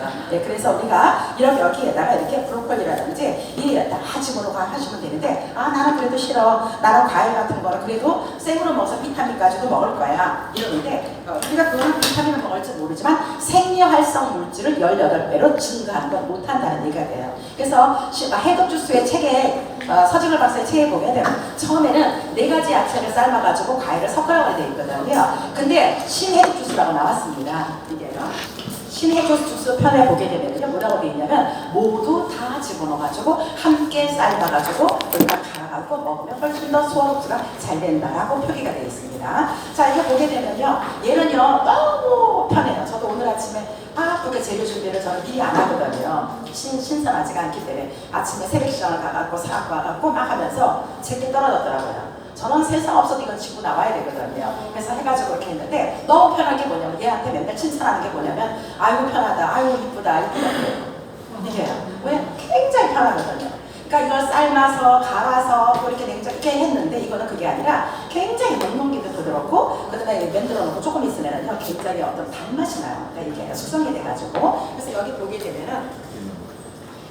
거예요. 네, 그래서 우리가 이런 여기에다가 이렇게 브로콜리라든지 이래 다 집어넣고 하시면 되는데, 아 나는 그래도 싫어, 나는 과일 같은 거는 그래도 생으로 먹어서 비타민까지도 먹을 거야 이러는데, 우리가 그거는 비타민을 먹을지 모르지만 생리활성 물질을 18배로 증가하는 건 못한다는 얘기가 돼요. 그래서 해독 주스의 책에 서진걸 박사의 책에 보면 처음에는 4가지 야채를 삶아가지고 과일을 섞으라고 되어 있거든요. 근데 신해독 주스라고 나왔습니다. 이게요. 신해독 주스 편에 보게 되면요, 뭐라고 되어 있냐면 모두 다 집어넣어가지고 함께 삶아가지고 우리가 갈아가지고 먹으면 훨씬 더 소화 흡수가 잘 된다라고 표기가 되어 있습니다. 자, 이렇게 보게 되면요, 얘는요 너무 편해요. 저도 오늘 아침에 바쁘게 재료 준비를 저는 미리 안 하거든요. 신선하지가 않기 때문에 아침에 새벽 시장을 가갖고 사갖고 와갖고 막 하면서 제게 떨어졌더라고요. 저는 세상 없어도 이건 짚고 나와야 되거든요. 그래서 해가지고 이렇게 했는데, 너무 편한 게 뭐냐면 얘한테 맨날 칭찬하는 게 뭐냐면 아이고 편하다, 아이고 이쁘다, 이게요. 왜? 굉장히 편하거든요. 그러니까 이걸 삶아서 갈아서 뭐 이렇게 냉장고에 했는데, 이거는 그게 아니라 굉장히 녹는기도 부드럽고, 그다음에 만들어 놓고 조금 있으면은요 굉장히 어떤 단맛이 나요. 그러니까 이게 숙성이 돼가지고. 그래서 여기 보게 되면은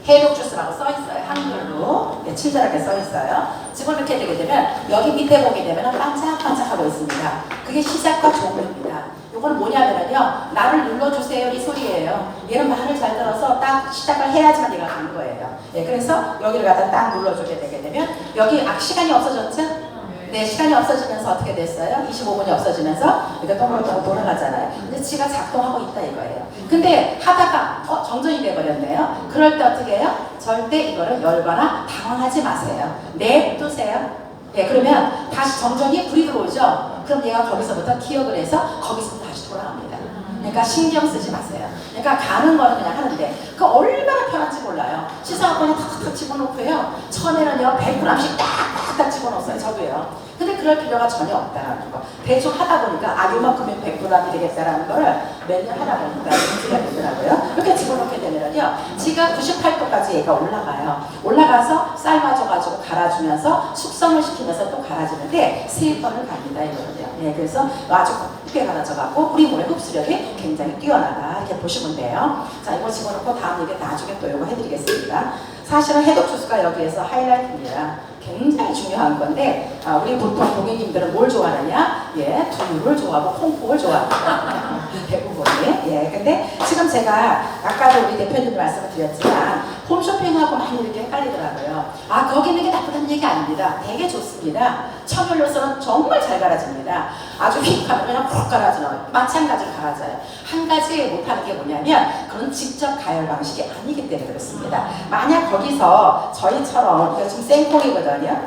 해독 주스라고 써 있어요. 한글로. 네, 친절하게 써 있어요. 집어넣게 되게 되면 여기 밑에 보게 되면 반짝반짝하고 있습니다. 그게 시작과 종료입니다. 이거는 뭐냐면요, 나를 눌러주세요 이 소리예요. 얘는 말을 잘 들어서 딱 시작을 해야지만 얘가 가는 거예요. 네, 그래서 여기를 갖다 딱 눌러주게 되게 되면 여기 시간이 없어졌죠? 네, 시간이 없어지면서 어떻게 됐어요? 25분이 없어지면서 이렇게 동글동글 돌아가잖아요. 근데 지가 작동하고 있다 이거예요. 근데 하다가 정전이 돼버렸네요. 그럴 때 어떻게 해요? 절대 이거를 열거나 당황하지 마세요. 냅두세요. 네, 그러면 다시 정전이 불이 들어오죠? 그럼 얘가 거기서부터 기억을 해서 거기서부터 다시 돌아갑니다. 그러니까 신경 쓰지 마세요. 그러니까 가는 거는 그냥 하는데 그 얼마나 편한지 몰라요. 씻어갖고 그냥 탁탁 집어넣고요. 처음에는요 100g씩 딱딱 집어넣었어요. 저도요. 근데 그럴 필요가 전혀 없다라는 거. 대충 하다 보니까 요만큼은 100g이 되겠다라는 거를 몇 년 하다 보니까 문제가 되더라고요. 이렇게 집어넣게 되면요, 지가 98도까지 얘가 올라가요. 올라가서 삶아줘가지고 갈아주면서 숙성을 시키면서 또 갈아주는데 3번을 갑니다 이거는요. 네, 그래서 아주 곱게 갈아져갖고 우리 몸의 흡수력이 굉장히 뛰어나다 이렇게 보시면 돼요. 자, 이거 집어넣고 다음 얘기 나중에 또 이거 해드리겠습니다. 사실은 해독 주스가 여기에서 하이라이트입니다. 굉장히 중요한 건데, 우리 보통 고객님들은 뭘 좋아하느냐? 예, 두유를 좋아하고 콩콩을 좋아합니다. 대부분이. 예, 근데 지금 제가 아까도 우리 대표님도 말씀을 드렸지만 홈쇼핑하고 많이 이렇게 헷갈리더라고요. 거기 있는 게 나쁘다는 얘기 아닙니다. 되게 좋습니다. 청열로서는 정말 잘 갈아집니다. 아주 휙하면 그냥 푹 갈아져요. 마찬가지로 갈아져요. 한 가지 못하는 게 뭐냐면 그런 직접 가열 방식이 아니기 때문에 그렇습니다. 만약 거기서 저희처럼 이거 지금 생콩이거든요.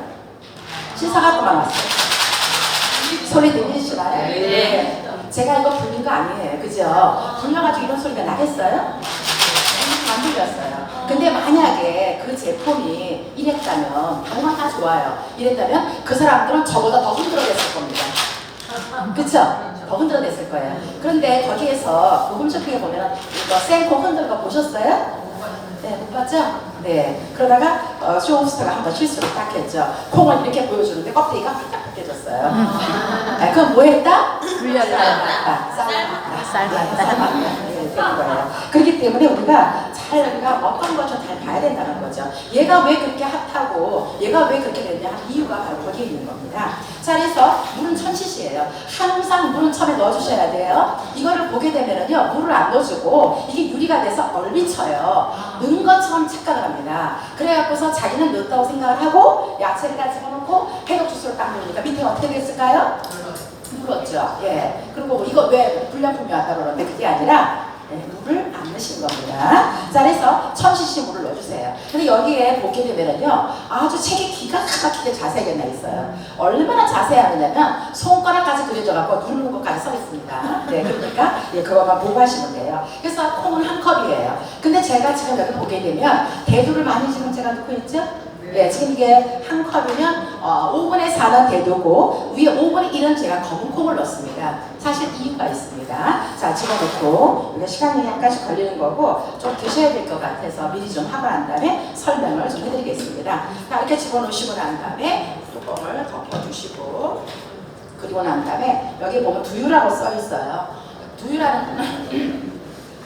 씻어갖고만 왔어요. 소리 들리시나요? 네. 제가 이거 불린 거 아니에요. 그죠? 불려가지고 이런 소리가 나겠어요? 안 들렸어요. 근데 만약에 그 제품이 이랬다면 정말 다 좋아요. 이랬다면 그 사람들은 저보다 더 흔들어냈을 겁니다. 그쵸? 더 흔들어냈을 거예요. 그런데 거기에서 그 홈쇼핑에 보면 이거 생콩 흔드는 거 보셨어요? 네, 못 봤죠? 네. 그러다가 쇼호스트가 한번 실수를 딱 했죠. 콩을 이렇게 보여주는데 껍데기가 삐딱 벗겨졌어요. 그럼 뭐 했다? 삶았다. 그렇기 때문에 우리가 어떤 것을 잘 봐야 된다는 거죠. 얘가 왜 그렇게 핫하고 얘가 왜 그렇게 됐냐 하는 이유가 바로 거기에 있는 겁니다. 자, 그래서 물은 1000cc예요. 항상 물은 처음에 넣어주셔야 돼요. 이거를 보게 되면은요, 물을 안 넣어주고 이게 유리가 돼서 얼비쳐요. 넣은 것처럼 착각을 합니다. 그래갖고서 자기는 넣었다고 생각을 하고 야채를 다 집어넣고 해독 주스를 딱 넣으니까 밑에 어떻게 됐을까요? 물었죠. 예. 그리고 이거 왜 불량품이 왔다고 그러는데 그게 아니라 물을 안 넣으신 겁니다. 자, 그래서 1000cc 물을 넣어주세요. 근데 여기에 보게 되면은요, 아주 책이 기가 막히게 자세하게 나 있어요. 얼마나 자세하냐면 손가락까지 그려져갖고 누르는 것까지 써 있습니다. 네, 그러니까 그거만 보고 하시면 돼요. 그래서 콩은 한 컵이에요. 근데 제가 지금 여기 보게 되면 대두를 많이 지금 제가 넣고 있죠? 네, 지금 이게 한 컵이면 5분의 4는 대두고 위에 5분의 1은 제가 검은 콩을 넣습니다. 사실 이유가 있습니다. 자, 집어넣고 이게 시간이 약간씩 걸리는 거고 좀 드셔야 될 것 같아서 미리 좀 하고 난 다음에 설명을 좀 해드리겠습니다. 자, 이렇게 집어넣으시고 난 다음에 뚜껑을 덮어주시고, 그리고 난 다음에 여기 보면 두유라고 써 있어요. 두유라는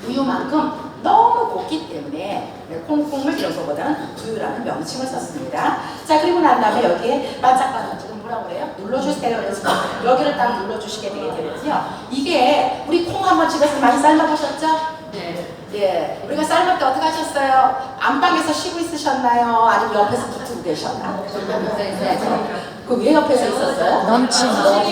우유만큼 너무 얇기 때문에 콩국물 이런 거보다는 두유라는 명칭을 썼습니다. 자, 그리고 난 다음에 여기에 반짝반짝 지금 뭐라고 그래요? 눌러주세요. 그래서 여기를 딱 눌러주시게 되게 되거든요. 이게 우리 콩 한번 집에서 많이 삶아보셨죠? 네. 예, 우리가 삶을 때 어떻게 하셨어요? 안방에서 쉬고 있으셨나요? 아니면 옆에서 붙들고 계셨나요? 그 왜 옆에서 있었어요? 넘쳐서.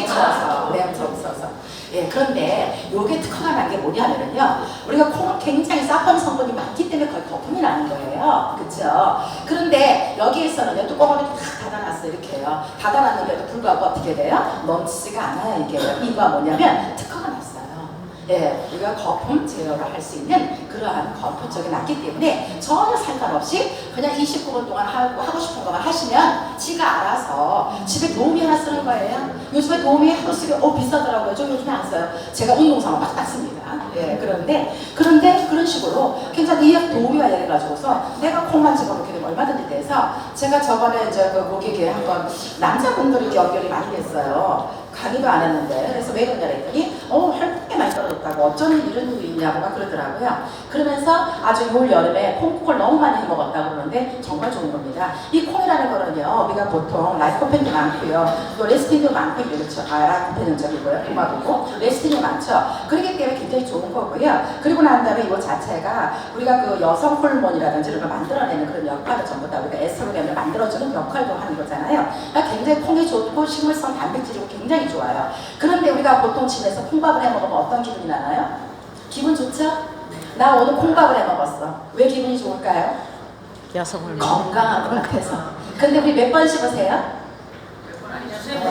예, 그런데 요게 특허가 난 게 뭐냐면요. 우리가 콩은 굉장히 사폰 성분이 많기 때문에 거의 거품이 나는 거예요. 그쵸? 그런데 여기에서는 뚜껑을 다 닫아놨어요. 이렇게요. 닫아놨는데도 불구하고 어떻게 돼요? 넘치지가 않아요. 이게. 이유가 뭐냐면 특허가 났어요. 예, 우리가 거품 제어를 할 수 있는 그러한 거품적이 났기 때문에 전혀 상관없이 그냥 29분 동안 하고 싶은 것만 하시면 지가 알아서 집에 도우미 하나 쓰는 거예요. 요즘에 도우미 하루 쓰기 비싸더라고요. 저 요즘에 안 써요. 제가 운동삼아 막 닦습니다. 예, 그런데 그런 식으로 굉장히 도우미가 해가지고서 내가 콩만 집어넣게 되면 얼마든지 돼서 제가 저번에 이제 그 고객에 한번 남자분들이 연결이 많이 됐어요. 강의도 안 했는데 그래서 왜 그러냐 했더니 혈당이 많이 떨어졌다고 어쩌면 이런 일이 있냐고 막 그러더라고요. 그러면서 아주 올 여름에 콩국을 너무 많이 해 먹었다고 그러는데 정말 좋은 겁니다. 이 콩이라는 거는요, 우리가 보통 라이코펜도 많고요, 또 레시틴도 많고 그렇죠. 라이코펜은 저기고요, 고마고고 레시틴이 많죠. 그렇기 때문에 굉장히 좋은 거고요. 그리고 난 다음에 이거 자체가 우리가 그 여성 호르몬이라든지 이런 걸 만들어내는 그런 역할을 전부 다 우리가 에스트로겐을 만들어주는 역할도 하는 거잖아요. 그러니까 굉장히 콩이 좋고 식물성 단백질이고 굉장히 좋아요. 그런데 우리가 보통 집에서 콩밥을 해 먹으면 어떤 기분이 나나요? 기분 좋죠? 나 오늘 콩밥을 해 먹었어. 왜 기분이 좋을까요? 여성을 건강한 것 같아서. 근데 우리 몇 번 씹으세요?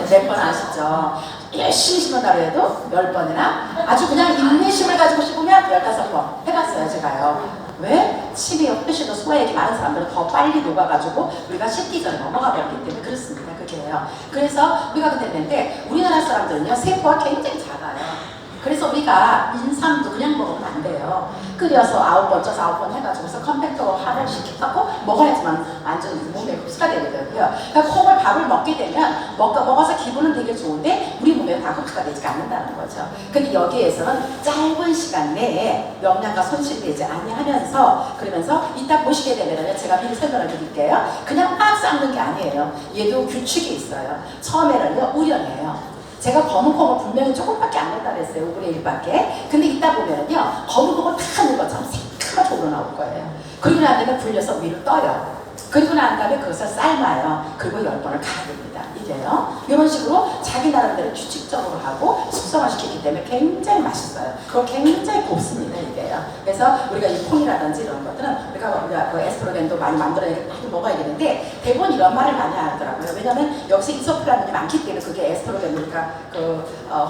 몇 번 아시죠? 열심히 씹는다고 해도 10번이나 아주 그냥 인내심을 가지고 씹으면 15번 해봤어요, 제가요. 왜? 침이 훨씬 더 소화액이 많은 사람들은 더 빨리 녹아가지고 우리가 씹기 전에 넘어가 버렸기 때문에 그렇습니다. 그게요. 그래서 우리가 그랬는데 우리나라 사람들은요, 세포가 굉장히 작아요. 그래서 우리가 인삼도 그냥 먹으면 안 돼요. 끓여서 9번 쪄서 9번 해가지고서 컴팩터 하를 시켜갖고 먹어야지만 완전 몸에 흡수가 되거든요. 그러니까 콩을 밥을 먹게 되면 먹어서 기분은 되게 좋은데 우리 몸에 다 흡수가 되지 않는다는 거죠. 근데 여기에서는 짧은 시간 내에 영양가 손실되지 아니하면서 그러면서 이따 보시게 되면 제가 미리 설명을 드릴게요. 그냥 막 삶는 게 아니에요. 얘도 규칙이 있어요. 처음에는요, 우려내요. 제가 검은 콩을 분명히 조금밖에 안 넣었다 그랬어요. 5분의 1밖에. 근데 이따 보면은요, 검은 콩을 다 넣은 것처럼 새카맣게 우러나올 거예요. 그리고 난 다음에 불려서 위로 떠요. 그리고 난 다음에 그것을 삶아요. 그리고 10번을 가야 됩니다. 이게요. 이런 식으로 자기 나름대로 규칙적으로 하고 숙성을 시키기 때문에 굉장히 맛있어요. 그리고 굉장히 곱습니다. 이게요. 그래서 우리가 이 콩이라든지 이런 것들은 우리가 그 에스트로겐도 많이 만들어내게 많이 먹어야 되는데 대부분 이런 말을 많이 하더라고요. 왜냐하면 여기서 이소프라민이 많기 때문에 그게 에스트로겐 우리가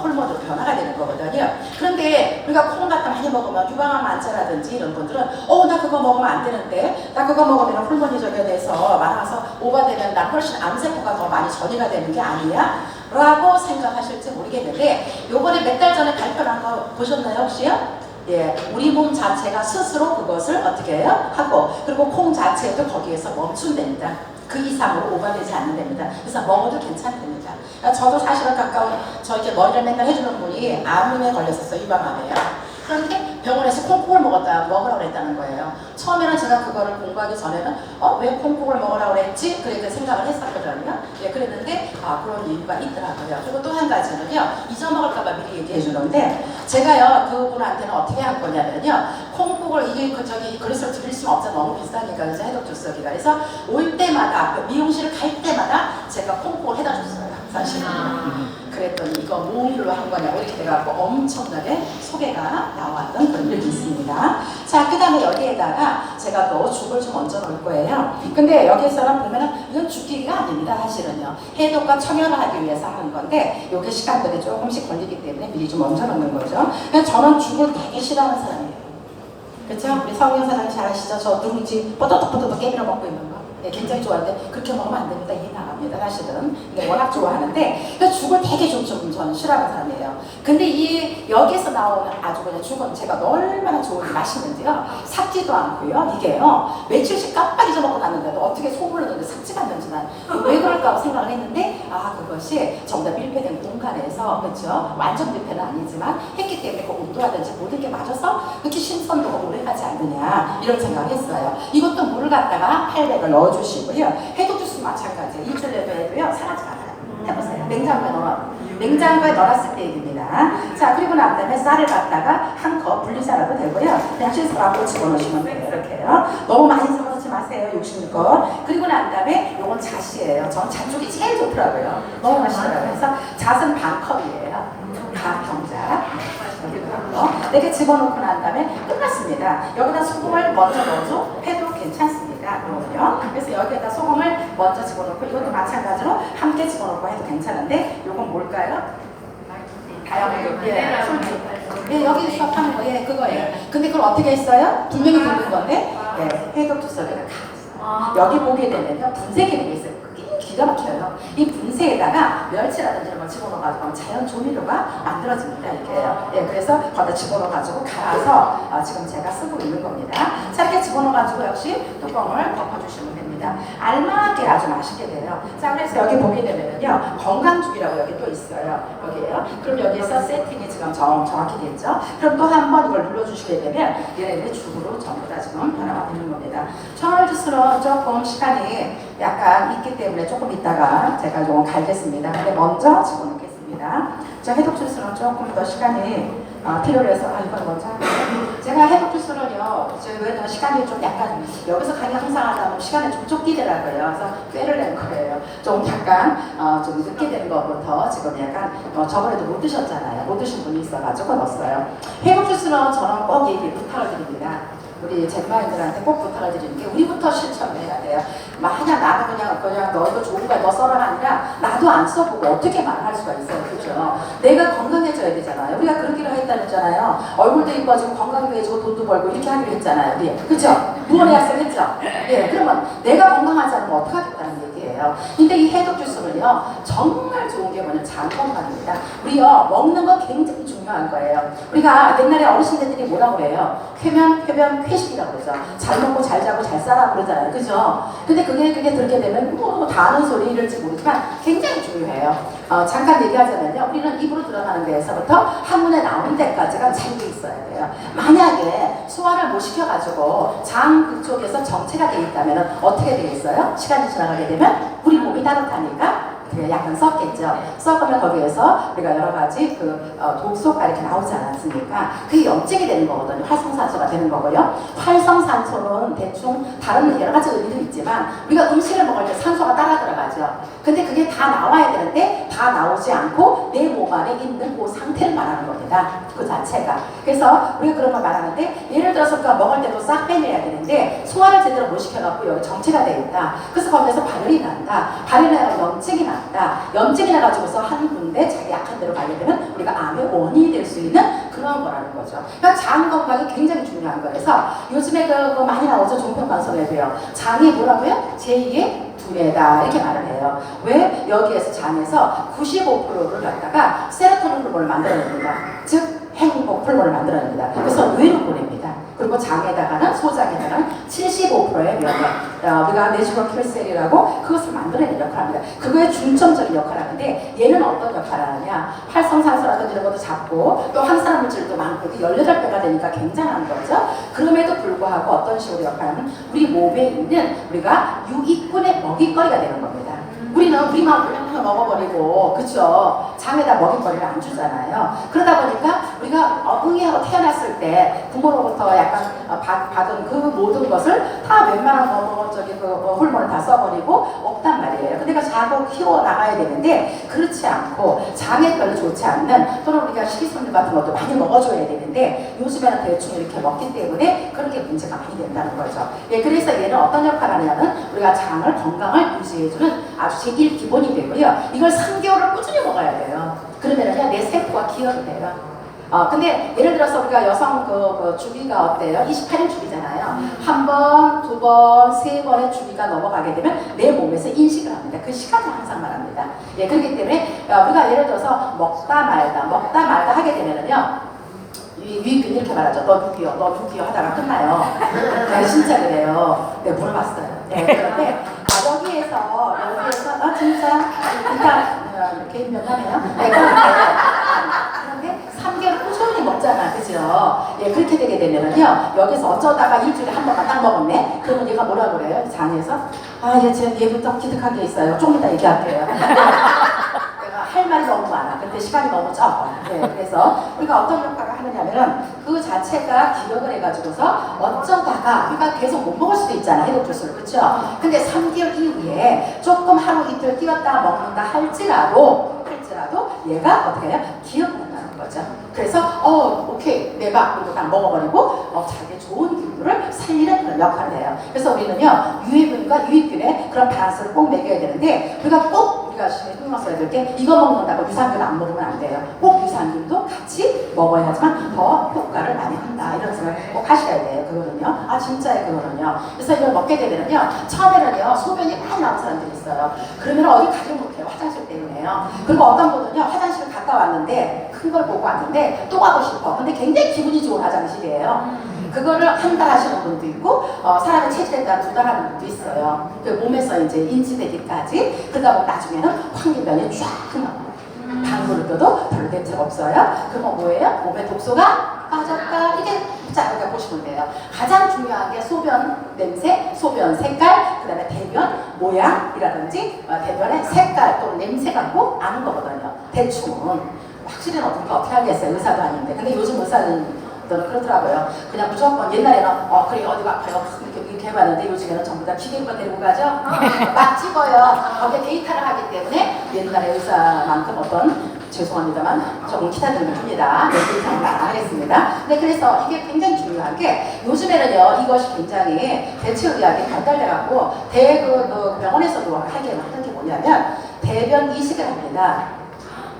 호르몬으로 변화가 되는 거거든요. 그런데 우리가 콩 갖다 많이 먹으면 유방암 환자라든지 이런 분들은 나 그거 먹으면 안 되는데 나 그거 먹으면 호르몬이 저게 돼서 많아서 오버되면 난 훨씬 암세포가 더 많이 전이가 되는 게 아니야? 라고 생각하실지 모르겠는데 요번에 몇 달 전에 발표한 거 보셨나요 혹시요? 예, 우리 몸 자체가 스스로 그것을 어떻게 해요? 하고 그리고 콩 자체도 거기에서 멈춘답니다. 그 이상으로 오버되지 않는답니다. 그래서 먹어도 괜찮답니다. 그러니까 저도 사실은 가까운 저 이렇게 머리를 맨날 해주는 분이 암에 걸렸었어요. 유방암이에요. 그런데 병원에서 콩국을 먹으라고 그랬다는 거예요. 처음에는 제가 그거를 공부하기 전에는 왜 콩국을 먹으라고 그랬지? 그렇게 생각을 했었거든요. 예, 그랬는데 그런 이유가 있더라고요. 그리고 또 한 가지는요, 잊어먹을까봐 미리 얘기해 주는데 제가요 그분한테는 어떻게 한 거냐면요, 콩국을 그릇을 드릴 수는 없잖아. 너무 비싸니까 그래서 해독주스기가. 그래서 올 때마다 미용실을 갈 때마다 제가 콩국을 해다 줬어요. 사실은. 그랬더니 이거 뭐로 한 거냐고 이렇게 돼갖고 엄청나게 소개가 나왔던 그런 일이 있습니다. 자, 그 다음에 여기에다가 제가 또 죽을 좀 얹어 놓을 거예요. 근데 여기서는 보면은 이건 죽기가 아닙니다. 사실은요. 해독과 청혈을 하기 위해서 하는 건데 요게 시간들이 조금씩 걸리기 때문에 미리 좀 얹어 놓는 거죠. 그래서 저는 죽을 되게 싫어하는 사람이에요. 그렇죠? 우리 성경 사장님 잘 아시죠? 저 누룽지 뽀떡뽀떡 깨밀어 먹고 있는 거. 네, 굉장히 좋아하는데 그렇게 먹으면 안 됩니다. 이해 나갑니다. 사실은. 근데 워낙 좋아하는데 그러니까 죽을 되게 좀 저는 싫어하는 사람이에요. 근데 이 여기서 나오는 아주 그냥 죽은 제가 얼마나 좋은지 맛있는지요. 삭지도 않고요. 이게요. 며칠씩 깜빡 잊어먹고 갔는데도 어떻게 소문을 듣는데 삭지가 않는지 난 왜 그럴까 하고 생각을 했는데 그것이 전부 다 밀폐된 공간에서 그렇죠. 완전 밀폐는 아니지만 했기 때문에 그 온도라든지 모든 게 맞아서 그렇게 신선도가 오래가지 않느냐 이런 생각을 했어요. 이것도 물을 갖다가 800을 넣어주시고요. 해독 주스 마찬가지예요. 일주일에도 해도요. 상하지 않아요. 해보세요. 냉장고에 넣었을 때 얘기입니다. 자, 그리고 난 다음에 쌀을 갖다가 한 컵 분리자라도 되고요. 그냥 씻어갖고 집어넣으시면 돼요. 이렇게요. 너무 많이 집어넣지 마세요. 66건. 그리고 난 다음에 요건 잣이에요. 전 잣 쪽이 제일 좋더라고요. 너무 맛있더라고요. 그래서 잣은 반 컵이에요. 반 병자. 이렇게 집어넣고 난 다음에 끝났습니다. 여기다 소금을 먼저 넣어줘 해도 괜찮습니다. 그럼요. 그래서 여기에다 소금을 먼저 집어넣고 이것도 마찬가지로 함께 집어넣고 해도 괜찮은데 이건 뭘까요? 다양하게 솔직. 여기 수업하는 거 그거예요. 근데 그걸 어떻게 했어요? 분명히 들는 건데 해독 주석에다 여기 보게 되면요 분쇄 기능이 있어요. 기가 막혀요. 이 분쇄에다가 멸치라든지 이런 걸 집어넣어가지고 자연 조미료가 만들어집니다. 이렇게요. 그래서 거기다 집어넣어가지고 갈아서 지금 제가 쓰고 있는 겁니다. 자, 이렇게 집어넣어가지고 역시 뚜껑을 덮어주시면 됩니다. 알맞게 아주 맛있게 돼요. 자, 그래서 여기 보게 되면요 건강죽이라고 여기 또 있어요. 여기에요. 그럼 여기에서 세팅이 지금 정확히 됐죠. 그럼 또 한 번 이걸 눌러주시게 되면 얘네들이 죽으로 전부 다 지금 변화가 되는 겁니다. 청월 주스는 조금 시간이 약간 있기 때문에 조금 있다가 제가 좀 갈겠습니다. 근데 먼저 집어넣겠습니다. 저 해독 주스는 조금 더 시간이 필요로 해서 이걸 먼저 할게요. 제가 해독 주스는요, 왜냐면 시간이 좀 약간 여기서 강의 항상 하다 보면 시간이 좀 쫓기더라고요. 그래서 꾀를 낸 거예요. 좀 약간 좀 늦게 되는 것부터 지금 약간 저번에도 못 드셨잖아요. 못 드신 분이 있어가지고 넣었어요. 해독 주스는 저는 꼭 부탁을 드립니다. 우리 젠마인들한테 꼭 부탁을 드리는 게 우리부터 실천을 해야 돼요. 만약 나도 그냥 너도 좋은 거야 너 써라 아니라 나도 안 써보고 어떻게 말할 수가 있어요. 그죠? 내가 건강해져야 되잖아요. 우리가 그러기로 했잖아요. 얼굴도 이뻐지고 건강도 해지고 돈도 벌고 이렇게 하기로 했잖아요. 우리. 그죠? 무언의 약속했죠? 그러면 내가 건강하지 않으면 어떡하겠다는 얘기예요. 근데 이 해독 주스는요 정말 좋은 게 뭐냐면 장 건강입니다. 우리요 먹는 거 굉장히 중요한 거예요. 우리가 옛날에 어르신들이 뭐라고 그래요? 쾌면, 쾌식이라고 그러죠. 잘 먹고 잘 자고 잘 살라고 그러잖아요. 그죠? 근데 그게 들게 되면 다 아는 소리일지 모르지만 굉장히 중요해요. 잠깐 얘기하자면요. 우리는 입으로 들어가는 데에서부터 한문에 나오는 데까지가 잘 돼 있어야 돼요. 만약에 소화를 못 시켜가지고 장 그쪽에서 정체가 돼 있다면 어떻게 돼 있어요? 시간이 지나가게 되면 우리 몸이 따뜻하니까 약간 썩겠죠. 썩으면 거기에서 우리가 여러 가지 독소가 이렇게 나오지 않았습니까? 그게 염증이 되는 거거든요. 활성산소가 되는 거고요. 활성산소는 대충 다른 여러 가지 의미도 있지만 우리가 음식을 먹을 때 산소가 따라 들어가죠. 근데 그게 다 나와야 되는데 다 나오지 않고 내 몸 안에 있는 그 상태를 말하는 겁니다. 그 자체가. 그래서 우리가 그런 걸 말하는데 예를 들어서 먹을 때도 싹 빼내야 되는데 소화를 제대로 못 시켜갖고 여기 정체가 되어 있다. 그래서 거기에서 발열이 난다. 발열이 나서 염증이 난다. 염증이 나가지고서 한 군데 자기 약한 데로 가게 되면 우리가 암의 원인이 될 수 있는 그런 거라는 거죠. 그러니까 장 건강이 굉장히 중요한 거예요. 그래서 요즘에 그 많이 나오죠. 종편방송에도요. 장이 뭐라고요? 제2의 두뇌다 이렇게 말을 해요. 왜? 여기에서 장에서 95%를 갖다가 세로토닌 호르몬을 만들어냅니다. 즉 행복 호르몬을 만들어냅니다. 그래서 뇌로 보냅니다. 그리고 장에다가는 소장에다가는 75%의 면역 우리가 내추럴 킬셀이라고 그것을 만들어내는 역할을 합니다. 그거에 중점적인 역할을 하는데 얘는 어떤 역할을 하느냐 활성산소라든지 이런 것도 잡고 또 항산화 물질도 많고 18배가 되니까 굉장한 거죠. 그럼에도 불구하고 어떤 식으로 역할하면 우리 몸에 있는 우리가 유익균의 먹잇거리가 되는 겁니다. 우리는 우리만 그냥 먹어버리고 그쵸? 장에다 먹잇거리를 안 주잖아요. 그러다 보니까 우리가 응애하고 태어났을 때 부모로부터 약간 받은 그 모든 것을 다 웬만한 호르몬을 다 써버리고 없단 말이에요. 근데 그 장을 키워나가야 되는데 그렇지 않고 장에 별로 좋지 않는 또는 우리가 식이섬유 같은 것도 많이 먹어줘야 되는데 요즘에는 대충 이렇게 먹기 때문에 그런 게 문제가 많이 된다는 거죠. 그래서 얘는 어떤 역할을 하냐면 우리가 장을 건강을 유지해주는 아주 제일 기본이 되고요. 이걸 3개월을 꾸준히 먹어야 돼요. 그러면은요 내 세포가 기혈이 돼요. 근데 예를 들어서 우리가 여성 그 주기가 어때요? 28일 주기잖아요. 한 번, 두 번, 세 번의 주기가 넘어가게 되면 내 몸에서 인식을 합니다. 그 시간을 항상 말합니다. 예, 그렇기 때문에 우리가 예를 들어서 먹다 말다 하게 되면은요. 유익균이 이렇게 말하죠. 너 6기요 하다가 끝나요. 네, 진짜 그래요. 네, 물어봤어요. 네, 그런데 여기에서 진짜 일단 개인 면담이에요. 네, 그런데 3개월 꾸준히 먹잖아, 그죠? 예, 그렇게 되게 되면은요, 여기서 어쩌다가 일주일에 한 번만 딱 먹었네? 그러면 얘가 뭐라 그래요? 장에서? 얘부터 기특한 게 있어요. 좀 이따 얘기할게요. 내가 할 말이 너무 많아. 근데 시간이 너무 적어. 네, 그래서 우리가 어떤 역할을 하느냐면은 그 자체가 기억을 해가지고서 어쩌다가 우리가 계속 못 먹을 수도 있잖아, 해독 주스를. 그렇죠? 근데 3개월 이후에 조금 하루 이틀 뛰었다 먹는다 할지라도 얘가 어떻게 해요? 기억난다는 거죠. 그래서 오케이 내가 이거 다 먹어버리고 자기 좋은 기분을 살리는 그런 역할을 해요. 그래서 우리는요 유해균과 유익균의 그런 밸런스를 꼭 먹여야 되는데 우리가 신경 써야 될 게 이거 먹는다고 유산균 안 먹으면 안 돼요. 꼭 유산균도 같이 먹어야지만 더 효과를 많이 한다 이런 생각을 꼭 하셔야 돼요. 그거는요. 진짜요 그거는요. 그래서 이걸 먹게 되면요 처음에는요 소변이 많이 나온 사람들이 있어요. 그러면 어디 가지 못해요. 화장실 때문에요. 그리고 어떤 분은요 화장실 갔다 왔는데 큰 걸 보고 왔는데 또 가고 싶어. 근데 굉장히 기분이 좋은 화장실이에요. 그거를 한 달 하시는 분도 있고 사람의 체질에 따라 2달 하는 분도 있어요. 그 몸에서 이제 인지되기까지 그러다 보면 나중에는 환기변이 쫙 나와요. 방구를 껴도 별로 냄새가 없어요. 그러면 뭐예요? 몸에 독소가 빠졌다. 이게 자, 여기가 보시면 돼요. 가장 중요한 게 소변 냄새, 소변 색깔, 그 다음에 대변 모양이라든지 대변의 색깔 또는 냄새가 꼭 아는 거거든요. 대충은. 확실히는 어떻게 하겠어요. 의사도 아닌데. 근데 요즘 의사는 그렇더라고요. 그냥 무조건 옛날에는 그래 어디가 아파요 이렇게 해봤는데 요즘에는 전부 다 기계만 데리고 가죠. 막 찍어요. 거기에 데이터를 하기 때문에 옛날의 의사만큼 죄송합니다만 조금 기다리는 합니다. 네, 이상은 안 하겠습니다. 네, 그래서 이게 굉장히 중요한 게 요즘에는요 이것이 굉장히 대체의학이 발달돼갖고 병원에서도 하게 하는 게 뭐냐면 대변 이식을 합니다.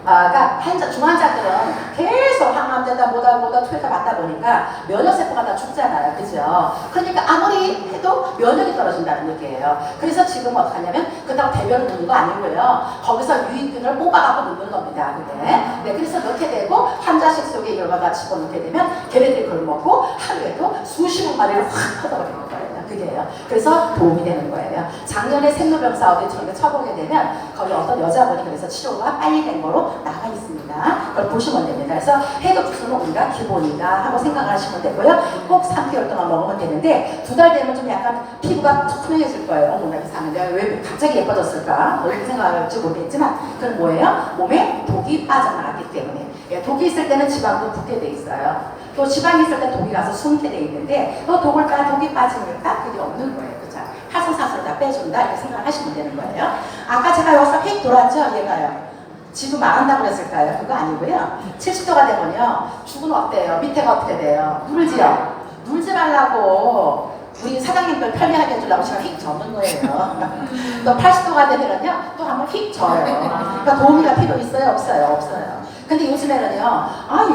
그러니까 중환자들은 계속 항암제다 뭐다 투여가 맞다 보니까 면역세포가 다 죽잖아요. 그죠? 그러니까 아무리 해도 면역이 떨어진다는 얘기예요. 그래서 지금 어떻게 하냐면 그렇다고 대변을 넣는 거 아니고요. 거기서 유익균을 뽑아갖고 넣는 겁니다. 네, 그래서 넣게 되고 환자식 속에 이걸 갖다 집어넣게 되면 걔네들이 그걸 먹고 하루에도 수십억 마리를 확 퍼져버리는 거예요. 그게요. 그래서 도움이 되는 거예요. 작년에 생로병사 어디처럼 쳐보게 되면 거기 어떤 여자분이 그래서 치료가 빨리 된 거로 나가 있습니다. 그걸 보시면 됩니다. 그래서 해독 주스는 우리가 기본이다 하고 생각을 하시면 되고요. 꼭 3개월 동안 먹으면 되는데 2달 되면 좀 약간 피부가 투명해질 거예요. 어머나 이상한데 왜 갑자기 예뻐졌을까? 이렇게 생각할지 모르겠지만 그건 뭐예요? 몸에 독이 빠져나갔기 때문에 독이 있을 때는 지방도 붙게 돼 있어요. 또 지방이 있을 때 독이 가서 숨게 돼 있는데 또 독이 빠지니까 그게 없는 거예요. 그죠? 활성산소를 다 빼준다 이렇게 생각하시면 되는 거예요. 아까 제가 여기서 휙 돌았죠? 얘가요. 지금 망한다고 그랬을까요? 그거 아니고요. 70도가 되면요. 죽은 어때요? 밑에가 어떻게 돼요? 물지요? 물지 말라고 우리 사장님들 편리하게 해주려고 제가 휙 젓는 거예요. 또 80도가 되면요. 또 한번 휙 져요. 그러니까 도우미가 필요 있어요? 없어요. 근데 요즘에는요.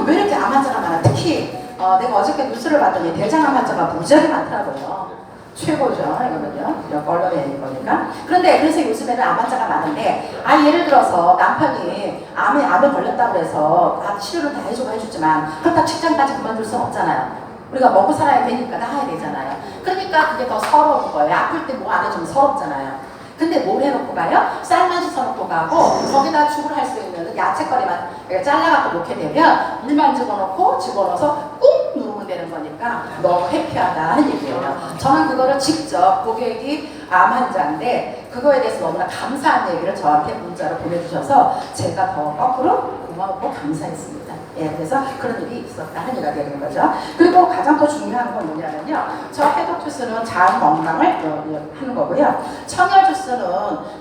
왜 이렇게 암 환자가 많아? 특히 내가 어저께 뉴스를 봤더니 대장암 환자가 무지하게 많더라고요. 최고죠, 이거는요. 언론에 보니까. 그런데 그래서 요즘에는 암 환자가 많은데, 예를 들어서 남편이 암에 걸렸다고 해서 치료를 다 해주지만, 그렇다고 직장까지 그만둘 수는 없잖아요. 우리가 먹고 살아야 되니까 나가야 되잖아요. 그러니까 그게 더 서러운 거예요. 아플 때 뭐 안 해주면 서럽잖아요. 근데 뭘 해놓고 가요? 쌀만 씻어놓고 가고 거기다 죽을 할 수 있는 야채거리만 잘라갖고 놓게 되면 물만 집어넣어서 꾹 누르면 되는 거니까 너무 해피하다 하는 얘기예요. 저는 그거를 직접 고객이 암 환자인데 그거에 대해서 너무나 감사한 얘기를 저한테 문자로 보내주셔서 제가 더 거꾸로 고마웠고 감사했습니다. 그래서 그런 일이 있었다 하는 얘기가 되는 거죠. 그리고 가장 더 중요한 건 뭐냐면요. 저 해독 주스는 장 건강을 하는 거고요. 청열 주스는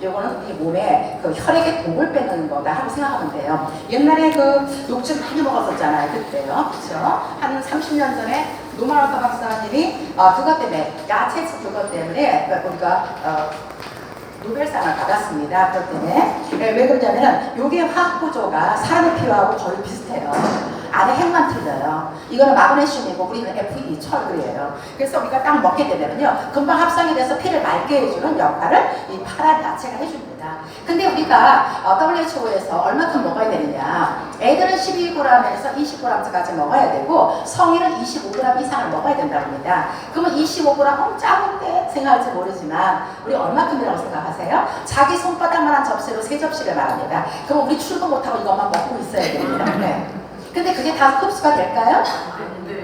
요거는 우리 몸에 그 혈액의 독을 빼는 거다 하고 생각하면 돼요. 옛날에 그 녹즙 많이 먹었었잖아요. 그때요. 그렇죠? 한 30년 전에 노마르타 박사님이 그것 때문에 야채즙 그것 때문에 우리가 노벨상을 받았습니다. 그것 때문에 왜 그러냐면 요게 화학 구조가 사람의 피하고 거의 비슷해요. 안에 핵만 틀려요. 이거는 마그네슘이고 우리는 Fe 철이에요. 그래서 우리가 딱 먹게 되면요 금방 합성이 돼서 피를 맑게 해주는 역할을 이 파란 야채가 해줍니다. 근데 우리가 WHO에서 얼마큼 먹어야 되느냐, 애들은 12g에서 20g까지 먹어야 되고 성인은 25g 이상을 먹어야 된다고 합니다. 그러면 25g 작은데 생각할지 모르지만 우리 얼마큼이라고 생각하세요? 자기 손바닥만한 접시로 3접시를 말합니다. 그럼 우리 출근 못하고 이것만 먹고 있어야 됩니다. 네. 근데 그게 다 흡수가 될까요?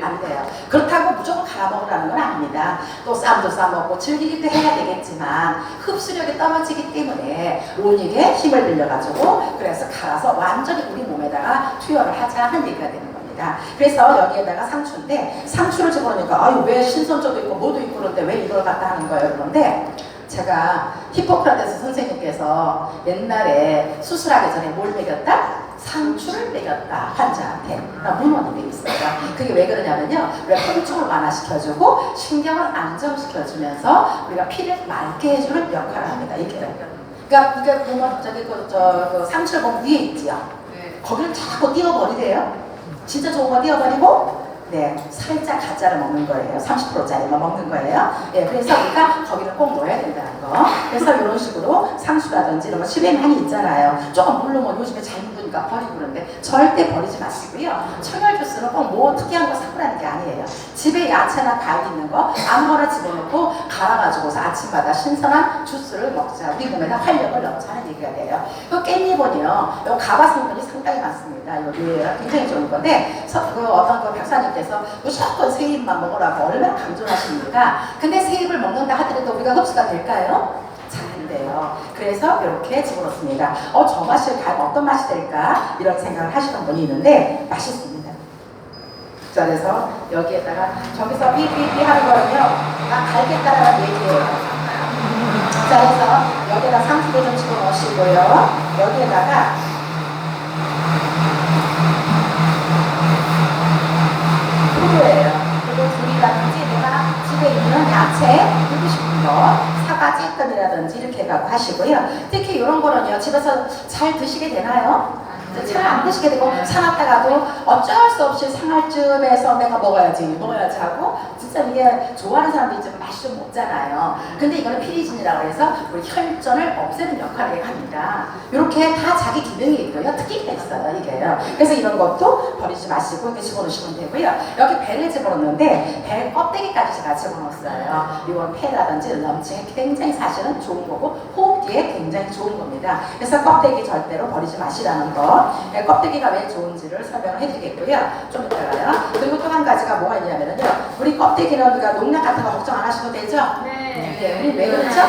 안 돼요. 그렇다고 무조건 갈아 먹으라는 건 아닙니다. 또 쌈도 싸먹고 즐기기도 해야 되겠지만 흡수력이 떨어지기 때문에 온익에 힘을 빌려가지고 그래서 갈아서 완전히 우리 몸에다가 투여를 하자 하는 얘기가 되는 겁니다. 그래서 여기에다가 상추인데 상추를 집어넣으니까 아유 왜 신선초도 있고 뭐도 있고 그런데 왜 이걸 갖다 하는 거예요? 그런데 제가 히포크라테스 선생님께서 옛날에 수술하기 전에 뭘 먹였다? 상추를 먹였다 환자한테 문헌이 돼 있어요. 그게 왜 그러냐면요, 우리가 통증을 완화시켜주고 신경을 안정시켜주면서 우리가 피를 맑게 해주는 역할을 합니다. 이게 그러니까 이게 보면 저기 그 상추를 보면 위에 있지요. 거기를 자꾸 띄워버리래요. 진짜 좋은 거 띄워버리고 네, 살짝 가짜를 먹는 거예요. 30%짜리만 먹는 거예요. 예, 그래서 우리가 거기를 꼭 넣어야 된다는 거. 그래서 이런 식으로 상추라든지 이런 거 집에 많이 있잖아요. 조금 물론 뭐 요즘에 잘 묵으니까 버리고 그러는데 절대 버리지 마시고요. 청열 주스는 꼭 뭐 특이한 거 사고라는 게 아니에요. 집에 야채나 과일 있는 거 아무거나 집어넣고 갈아가지고서 아침마다 신선한 주스를 먹자. 우리 몸에다 활력을 넣자는 얘기가 돼요. 이 깻잎은요, 이 가바 성분이 상당히 많습니다. 여기 굉장히 좋은 건데 그 어떤 그 박사님께서 무조건 새잎만 먹으라고 얼마나 강조하십니까? 근데 새잎을 먹는다 하더라도 우리가 흡수가 될까요? 잘 안 돼요. 그래서 이렇게 집어넣습니다. 저 맛이 어떤 맛이 될까? 이런 생각을 하시는 분이 있는데 맛있습니다. 자, 그래서 여기에다가 저기서 삐삐삐 하는 거는요, 나 갈겠다라는 얘기예요. 자, 그래서 여기에다 상추도 좀 집어넣으시고요. 여기에다가 두부예요. 그리고 굴이라든지 내가 집에 있는 야채 드고 싶은 거 사과 찔끔이라든지 이렇게 해가지고 하시고요. 특히 이런 거는요, 집에서 잘 드시게 되나요? 잘 안 드시게 되고 사놨다가도 어쩔 수 없이 상할 쯤에서 내가 먹어야지 하고 진짜 이게 좋아하는 사람들이 좀 맛이 좀 없잖아요. 근데 이거는 피리진이라고 해서 우리 혈전을 없애는 역할을 합니다. 이렇게 다 자기 기능이 있고요. 특기가 있어요, 이게요. 그래서 이런 것도 버리지 마시고 이렇게 집어넣으시면 되고요. 여기 배를 집어넣는데 배 껍데기까지 제가 집어넣었어요. 이건 폐라든지 염증에 굉장히 사실은 좋은 거고 호흡기에 굉장히 좋은 겁니다. 그래서 껍데기 절대로 버리지 마시라는 거. 껍데기가 왜 좋은지를 설명을 해드리겠고요. 좀 이따가요. 그리고 또 한 가지가 뭐가 있냐면요, 우리 껍데기는 우리가 농약 같은 거 걱정 안 하셔도 되죠? 네. 우리 왜 그렇죠?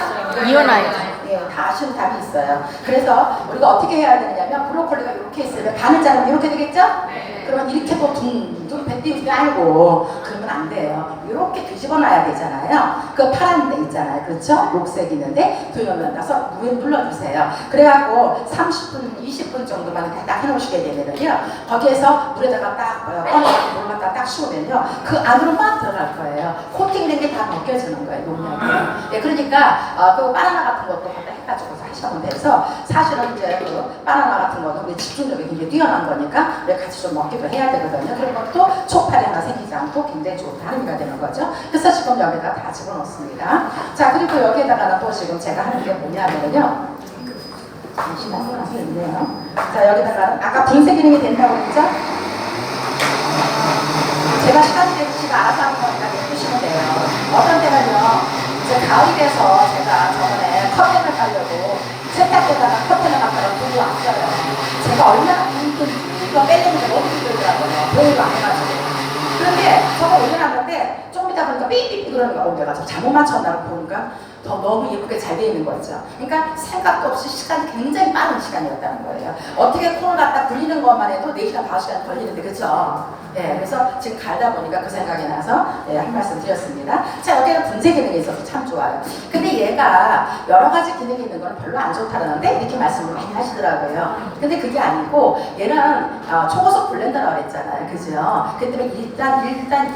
이온아이드. 네, 다 아시는 답이 있어요. 그래서 우리가 어떻게 해야 되느냐면 브로콜리가 이렇게 있으면 반을 자르면 이렇게 되겠죠? 그러면 이렇게 또 둥둥 뱉띄우지 말고 그러면 안 돼요. 이렇게 뒤집어 놔야 되잖아요. 그 파란 데 있잖아요. 그렇죠? 녹색 있는데 뒤집어 놔서 물에 눌러주세요. 그래갖고 30분, 20분 정도만 이렇게 딱 해놓으시게 되면요, 거기에서 물에다가 딱 꺼내서 물 갖다 딱 씌우면요, 그 안으로 막 들어갈 거예요. 코팅된 게 다 벗겨지는 거예요, 농약이. 네, 그러니까 그 바나나 같은 것도 갖다 해가지고 하시면 돼서 사실은 이제 그 바나나 같은 거는 우리 집중력이 굉장히 뛰어난 거니까 우리 같이 좀 먹기도 해야 되거든요. 그런 것도 촉팔이 하나 생기지 않고 굉장히 좋은 다리미가 되는 거죠. 그래서 지금 여기다 다 집어넣습니다. 자, 그리고 여기에다가는 또 지금 제가 하는 게 뭐냐면요, 잠시만요. 앞에 있네요. 자, 여기다가 아까 분쇄 기능이 된다고 했죠? 제가 시간이 되면 제가 알아서 하는 거니까 내주시면 돼요. 어떤 때는요, 이제 가을이 돼서 제가 저번에 커튼을 깔려고 세탁기에다가 커튼을 갖다가 두고 왔어요. 제가 얼마나 힘든지 이거 빼내는 게 너무 힘들더라고요. 보이도 안 해가지고. 그런데 저거 올려놨는데 조금 있다 보니까 삐삐삐 그러는 거야. 내가 저 잘못 맞췄나고 보니까 너무 예쁘게 잘 돼 있는 거죠. 그러니까 생각도 없이 시간이 굉장히 빠른 시간이었다는 거예요. 어떻게 콩을 갖다 굴리는 것만 해도 4시간, 5시간 걸리는데, 그렇죠? 예, 그래서 지금 갈다 보니까 그 생각이 나서 한 말씀 드렸습니다. 자, 여기는 분쇄 기능이 있어서 참 좋아요. 근데 얘가 여러 가지 기능이 있는 건 별로 안 좋다는데 이렇게 말씀을 많이 하시더라고요. 근데 그게 아니고 얘는 초고속 블렌더라고 했잖아요. 그죠? 그 때문에 일단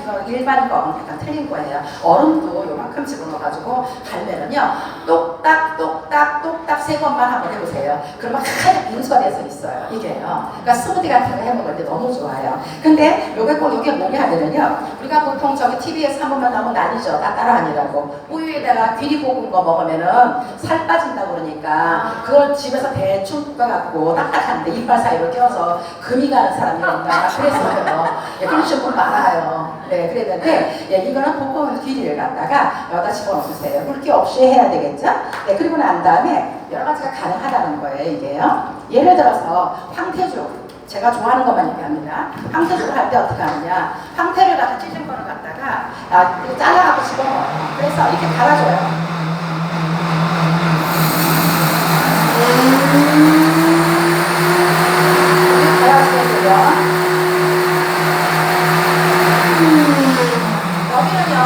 이거 일반 거는 약간 틀린 거예요. 얼음도 요만큼 이만큼 집어넣어가지고 갈면은요 똑딱 똑딱 똑딱 3번만 한번 해보세요. 그러면 하얀 빙수가 돼서 있어요. 이게요. 그러니까 스무디 같은 거 해먹을 때 너무 좋아요. 근데 요게 꼭 이게 뭐냐 하면은요 우리가 보통 저기 TV에서 한 번만 나오면 난리죠. 따라하니라고 우유에다가 귀리 볶은 거 먹으면은 살 빠진다고 그러니까 그걸 집에서 대충 볶아갖고 딱딱한데 이빨 사이로 껴서 금이 가는 사람이 있나 그랬어요. 예, 그러신 분 많아요. 네, 그랬는데 예, 이거는 볶은 귀리를 갖다가 여기다 집어넣으세요. 굵기 없이 해야 되겠죠? 네, 그리고 난 다음에 여러 가지가 가능하다는 거예요, 이게요. 예를 들어서 황태죽. 제가 좋아하는 것만 얘기합니다. 황태죽을 할 때 어떻게 하느냐. 황태를 갖다 찢은 거를 갖다가 이렇게 잘라갖고 집어넣어요. 그래서 이렇게 갈아줘요. 갈아주세요. 여기는요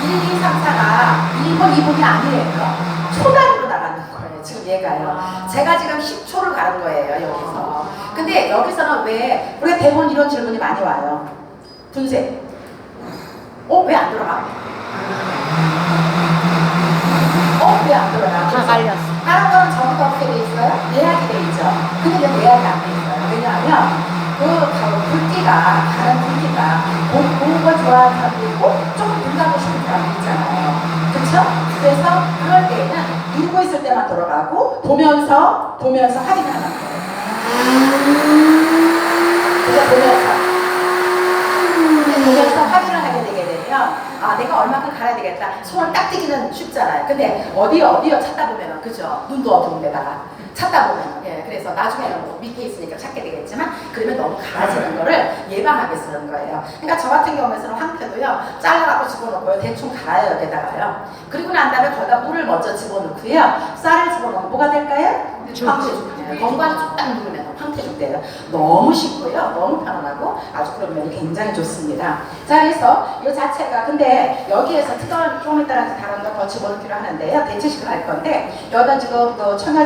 1, 2, 3, 4가 1번, 2번이 아니에요. 초단으로 나가는 거예요. 지금 얘가요. 제가 지금 10초를 가는 거예요. 여기서. 근데 여기서는 왜 우리가 대부분 이런 질문이 많이 와요. 분쇄. 왜 안 들어가? 왜 안 들어가? 다 갈렸어. 다른 거는 전부 다 어떻게 돼 있어요? 예약이 돼 있죠. 근데 왜 예약이 안 돼 있어요? 왜냐하면 굵기가 다른 굵기가 고운 걸 좋아하는 사람도 있고 조금 굵다고 싶은 사람도 있잖아요. 그렇죠? 그래서 그럴 때에는 누르고 있을 때만 돌아가고 보면서 확인하는 거예요. 그래서 보면서 확인을 하게 되게 되면 내가 얼마큼 갈아야 되겠다. 손을 딱 떼기는 쉽잖아요. 근데 어디요 찾다 보면은 그죠? 눈도 어두운 데다가 찾다 보면 예, 그래서 나중에는 뭐 밑에 있으니까 찾게 되겠지만 그러면 너무 갈아지는 거를 예방하게 쓰는 거예요. 그러니까 저 같은 경우에는 황태도요 잘라갖고 집어넣고요 대충 갈아요 여기다가요. 그리고 난 다음에 거기다 물을 먼저 집어넣고요 쌀을 집어넣으면 뭐가 될까요? 황태죽. 건강 쭉 누르면 황태죽 돼요. 너무 쉽고요 너무 편안하고 아주 그런 면이 굉장히 좋습니다. 자 그래서 이 자체가 근데 여기에서 좀 이따가 다른 거 더 집어넣기로 하는데요 대체식을 할 건데 여기다 지금 그 청양